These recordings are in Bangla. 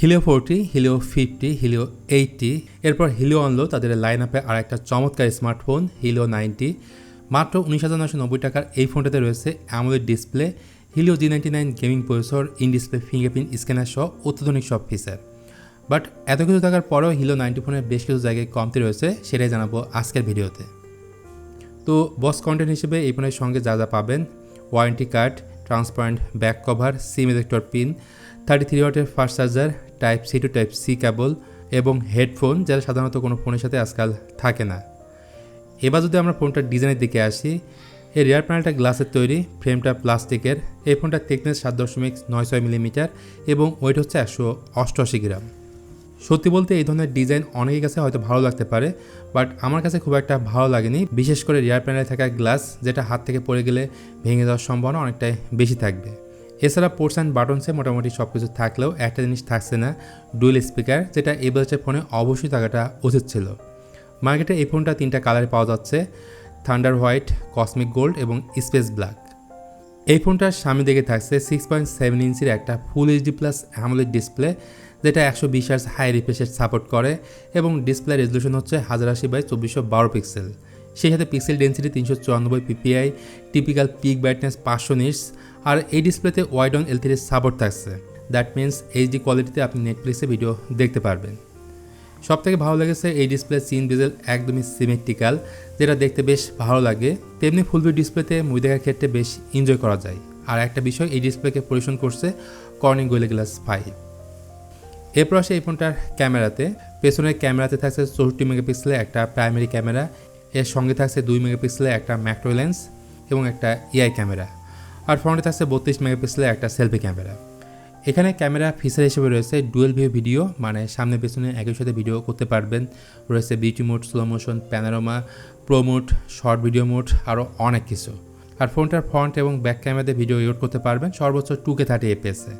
Helio 40, Helio 50, Helio 80, এরপর Helio আনলো তাদের লাইন আপে আর একটা চমৎকার স্মার্টফোন Helio 90। মাত্র 19,990 টাকার এই ফোনটাতে রয়েছে AMOLED display, Helio G99 gaming processor, in display fingerprint scanner সহ অত্যাধুনিক সব ফিচার। বাট এত কিছু থাকার পরেও Helio 90 ফোনের বেশ কিছু জায়গায় কমতি রয়েছে, সেটাই জানাবো আজকের ভিডিওতে। তো বস কন্টেন্ট হিসেবে এই ফোনের সঙ্গে যা যা পাবেন: warranty card, transparent back cover, sim ejector pin, 33 ওয়াটের fast charger, type C to type C cable এবং হেডফোন, যারা সাধারণত কোনো ফোনের সাথে আজকাল থাকে না। এবার যদি আমরা ফোনটার ডিজাইনের দিকে আসি, এই রিয়ার প্যানেলটা গ্লাসের তৈরি, ফ্রেমটা প্লাস্টিকের। এই ফোনটার থিকনেস 7.96 মিলিমিটার এবং ওয়েট হচ্ছে 188 গ্রাম। সত্যি বলতে এই ধরনের ডিজাইন অনেকের কাছে হয়তো ভালো লাগতে পারে, বাট আমার কাছে খুব একটা ভালো লাগেনি, বিশেষ করে রিয়ার প্যানেলে থাকা গ্লাস, যেটা হাত থেকে পড়ে গেলে ভেঙে যাওয়ার সম্ভাবনা অনেকটাই বেশি থাকবে। এছাড়া পোর্টস অ্যান্ড বাটনসে মোটামুটি সব কিছু থাকলেও একটা জিনিস থাকছে না, ডুয়েল স্পিকার, যেটা এই বাজেটের ফোনে অবশ্যই থাকাটা উচিত ছিল। মার্কেটে এই ফোনটা 3টা কালারে পাওয়া যাচ্ছে: থান্ডার হোয়াইট, কসমিক গোল্ড এবং স্পেস ব্ল্যাক। এই ফোনটার সামনে দিকে থাকছে 6.7 ইঞ্চির একটা full HD plus AMOLED display, যেটা 120 হার্জ হাই রিফ্রেশ সাপোর্ট করে এবং ডিসপ্লে রেজলিউশন হচ্ছে 1080x2412 পিক্সেল। সেই সাথে pixel density 394 ppi, typical peak brightness 500 nits, আর এই ডিসপ্লেতে ওয়াইড অন L3 সাপোর্ট থাকছে। দ্যাট মিনস এইচডি কোয়ালিটিতে আপনি নেটফ্লিক্সে ভিডিও দেখতে পারবেন। সবথেকে ভালো লেগেছে এই ডিসপ্লে সিন বেজেল একদমই সিমেট্রিক্যাল, যেটা দেখতে বেশ ভালো লাগে। তেমনি ফুল ভিউ ডিসপ্লেতে মুভি দেখার ক্ষেত্রে বেশ এনজয় করা যায়। আর একটা বিষয়, এই ডিসপ্লেকে পরিবেশন করছে কর্নিং গোরিলা গ্লাস 5। এরপর আসে এই ফোনটার ক্যামেরাতে। পেছনের ক্যামেরাতে থাকছে 64 মেগাপিক্সেলের একটা প্রাইমারি ক্যামেরা, এর সঙ্গে থাকছে 2 মেগাপিক্সেলের একটা ম্যাক্রো লেন্স এবং একটা এআই ক্যামেরা, আর ফ্রন্টে থাকছে 32 মেগাপিক্সেলের একটা সেলফি ক্যামেরা। এখানে ক্যামেরা ফিচার হিসেবে রয়েছে ডুয়েল ভিউ ভিডিও, মানে সামনে পেছনে একই সাথে ভিডিও করতে পারবেন। রয়েছে beauty mode, slow motion, panorama, pro mode, short video mode, আরও অনেক কিছু। আর ফোনটার ফ্রন্ট এবং ব্যাক ক্যামেরাতে ভিডিও রেকর্ড করতে পারবেন সর্বোচ্চ 2K 30 fps-এ।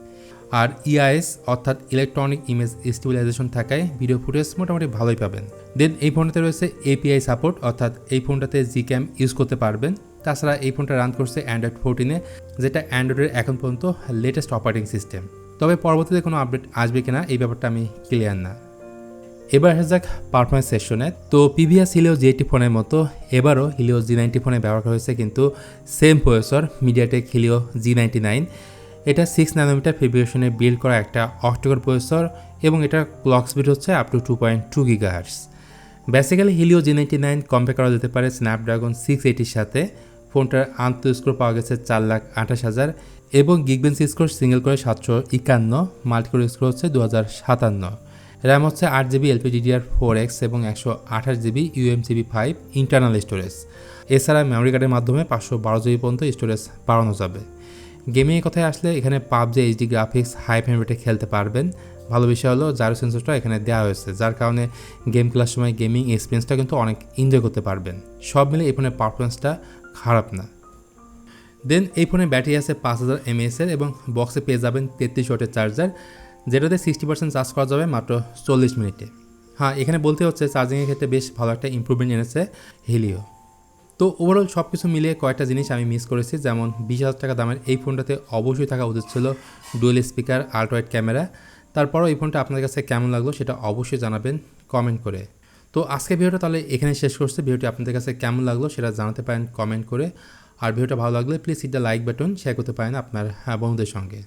আর ইআইএস অর্থাৎ ইলেকট্রনিক ইমেজ স্টেবিলাইজেশন থাকায় ভিডিও ফুটেজ মোটামুটি ভালোই পাবেন। দেন এই ফোনটাতে রয়েছে এপিআই সাপোর্ট, অর্থাৎ এই ফোনটাতে জিক্যাম ইউজ করতে পারবেন। তাছাড়া এই ফোনটা রান করছে অ্যান্ড্রয়েড 14-এ, যেটা অ্যান্ড্রয়েডের এখন পর্যন্ত লেটেস্ট অপারেটিং সিস্টেম। তবে পরবর্তীতে কোনো আপডেট আসবে কিনা এই ব্যাপারটা আমি ক্লিয়ার না। এবার আসা যাক পারফরমেন্স সেকশনে। তো প্রিভিয়াস Helio G80 ফোনের মতো এবারও Helio G90 ফোনে ব্যবহার হয়েছে কিন্তু same processor, MediaTek Helio G99। এটা 6 ন্যানোমিটার ফেব্রিকেশনে বিল্ড করা একটা অক্টোকোর প্রসেসর এবং এটার ক্লক স্পিড হচ্ছে up to 2.2 GHz। Basically Helio G99 compare করা যেতে পারে স্ন্যাপড্রাগন 680-র সাথে। ফোনটার আন্ত স্কোর পাওয়া গেছে 4,28,000 এবং গিগবেঞ্চ স্কোর সিঙ্গেল করে 751, মাল্টিকোর স্কোর হচ্ছে 2057। র্যাম হচ্ছে 8GB LPDDR4X এবং 128GB UMCB5 ইন্টারনাল স্টোরেজ। এছাড়া মেমোরি কার্ডের মাধ্যমে 512GB পর্যন্ত স্টোরেজ বাড়ানো যাবে। গেমিংয়ের কথায় আসলে এখানে PUBG HD graphics high frame রেটে খেলতে পারবেন। ভালো বিষয় হলো জাইরো সেন্সরটা এখানে দেওয়া হয়েছে, যার কারণে গেম খেলার সময় গেমিং এক্সপিরিয়েন্সটা কিন্তু অনেক এনজয় করতে পারবেন। সব মিলে এই ফোনের পারফরমেন্সটা খারাপ না। দেন এই ফোনে ব্যাটারি আছে 5000 mAh-এর এবং বক্সে পেয়ে যাবেন 33 ওয়াটের চার্জার, যেটাতে 60% চার্জ করা যাবে মাত্র 40 মিনিটে। হ্যাঁ, এখানে বলতে হচ্ছে চার্জিংয়ের ক্ষেত্রে বেশ ভালো একটা ইম্প্রুভমেন্ট এনেছে Helio। তো ওভারঅল সব কিছু মিলিয়ে কয়েকটা জিনিস আমি মিস করেছি, যেমন 20,000 টাকা দামের এই ফোনটাতে অবশ্যই থাকা উচিত ছিল ডুয়েল স্পিকার, আল্ট্রাওয়াইড ক্যামেরা। তারপরও এই ফোনটা আপনাদের কাছে কেমন লাগলো সেটা অবশ্যই জানাবেন কমেন্ট করে। তো আজকে ভিডিওটা তাহলে এখানে শেষ করছি। ভিডিওটি আপনাদের কাছে কেমন লাগলো সেটা জানাতে পারেন কমেন্ট করে। আর ভিডিওটা ভালো লাগলে please hit the like button, share করতে পারেন আপনার বন্ধুদের সঙ্গে।